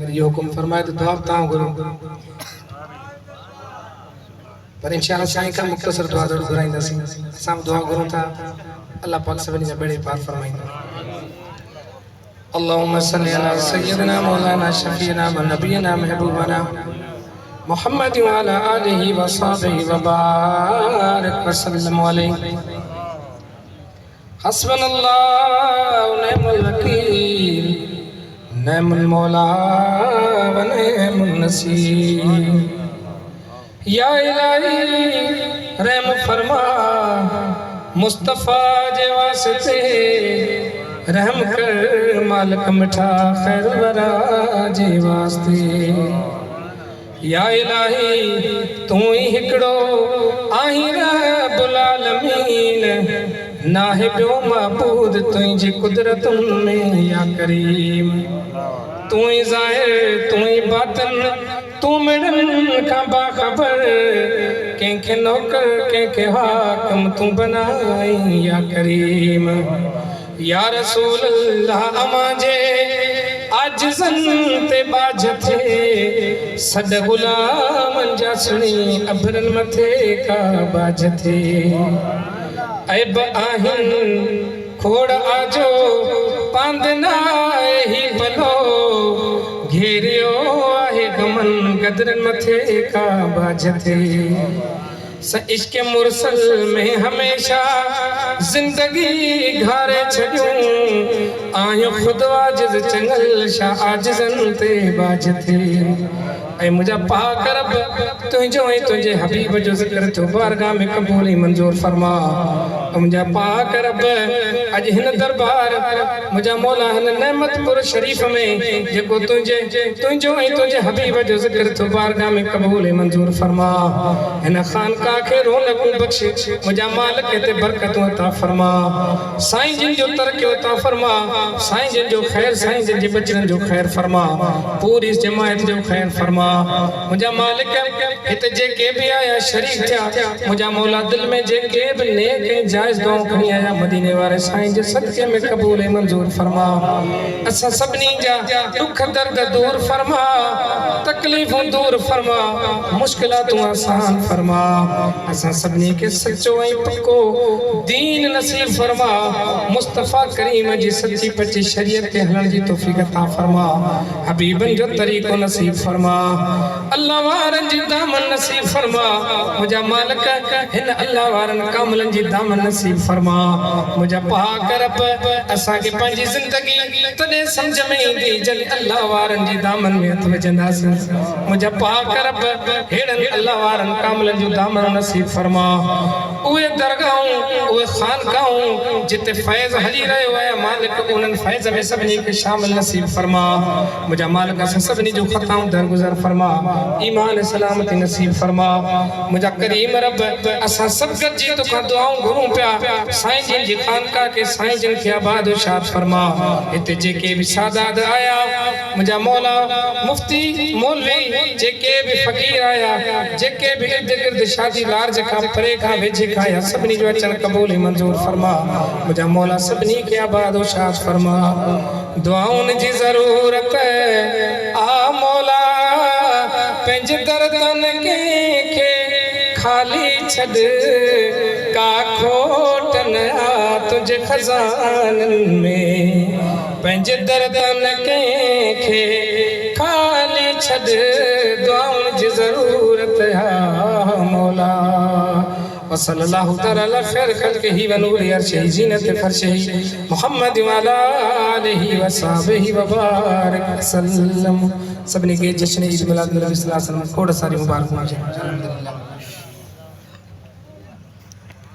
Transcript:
मेरी हुक्म फरमाए तो दुआ तां करो पर इंशाअल्लाह साईं का मुख्तसर दुआ जरूर घुराईंदासीं असां दुआ करूं था अल्लाह पाक सभिनी जा बेड़े पार फरमाईंदो अल्लाहुम्मा सल्ली अला सय्यिदना मौलाना शफीना व नबीना महबूबना मुहम्मद व अला आलिहि व सहबिहि व बारिक व सल्लम अलैहि हस्बनल्लाहु व निअमल वकील निअमल मौला व निअमन नसीर या इलाही रहम फरमा मुस्तफा जे वास्ते रहम कर मालिक मिठा खैर वरा जे वास्ते या इलाही तू ही हिकड़ो आही रब्बुल आलमीन ना है बियो माबूद तुझी कुदरत में या करीम तू ही ज़ाहिर तू ही बातिन तू मिड़न का बाखबर कंहिंखे नौकर कंहिंखे हाकिम तू बनाई या करीम या रसूल अल्लाह अमांजे आजिज़न ते बाज थे सद गुलामन जा सुनी अभरन मथे का बाज थे ऐब आहिन खोड़ आजो पांदना ही भलो घेरियो आहे गमन गदरन मथे का बाज थे स इश्क मुरसल में हमेशा जिंदगी घारे छड़ियूं आयो खुद आजिज़ चंगल शाह आजिज़न ते बाज थे ऐ मुझा पाक रब तुझो ऐं तुझे हबीब जो ज़िक्र तो बारगाह में कबूली मंजूर फरमा मुझा पाक रब अज हिन दरबार मुझा मौला हिन नेमतपुर शरीफ में जेको तुझो ऐं तुझे हबीब जो ज़िक्र तो बारगाह में कबूली मंजूर फरमा हिन खानका के रौनकूं बख्श मुझा मालिक ते बरकतूं अता फरमा साईं जिन जो तरक्की अता फरमा साईं जिन जो खैर साईं जिन जे बचन जो खैर फरमा पूरी जमात जो खैर फरमा मुझा मालिक हिते जेके भी आया शरीक थिया मुझा मौला दिल में जेके भी नेक जायज दुआऊं खणी आया मदीने वारे साईं जे सदके में कबूल मंजूर फरमा असा सबनी जा दुख दर्द दूर फरमा तकलीफों दूर फरमा मुश्किलातों आसान फरमा असा सबनी के सच्चो ऐं पक्को दीन नसीब फरमा मुस्तफा करीम जी सच्ची पची शरीयत के हलण जी तौफीक अता फरमा हबीबन जो तरीको नसीब फरमा अल्लाह वारन जी दामन नसीब फरमा मुझा मालिक हिन अल्लाह वारन कामलन जी दामन नसीब फरमा मुझा पाक रब असा के पंजी जिंदगी तने समझ में इंदी जल अल्लाह वारन जी दामन में हथ विझंदास मुझा पाक रब हेड़न अल्लाह वारन कामलन जी दामन नसीब फरमा उए दरगाहों उए खानकाहों जिते फैज हली रहो है मालिक उनन फैज में सबनी के शामिल नसीब फरमा मुझा मालिक असा सबनी जो खताऊं दरगुजर फरमा ईमान सलामती नसीब फरमा मुझा करीम रब असा सब गजी तो का दुआऊं घुरूं पिया साईं जिन जी खानका के साईं जिन के आबाद और शाद फरमा इते जेके भी सादात आया मुझा मौला मुफ्ती मौलवी जेके भी फकीर आया जेके भी इर्द गिर्द शादी लार जका परे का वेझे खाया सबनी जो अचन कबूल मंजूर फरमा मुझा मौला सबनी के आबाद और शाद फरमा दुआऊं जी जरूरत आ मौला पंज दर्दन के खाली छद का खोट न तुझे खजानन में पंज दर्दन के खाली छद दुआउन जी जरूरत है मौला वसल्लल्लाहु तआला अला खैर खल्क़िही व नूरि अर्शिही ज़ीनत फर्शिही मुहम्मद व अला आलिहि व सहबिही व बारिक वसल्लम सबने के जश्न ईद मिलाद नबी सल्लल्लाहु अलैहि वसल्लम खोड़ सारी मुबारक हो जाए अल्हम्दुलिल्लाह।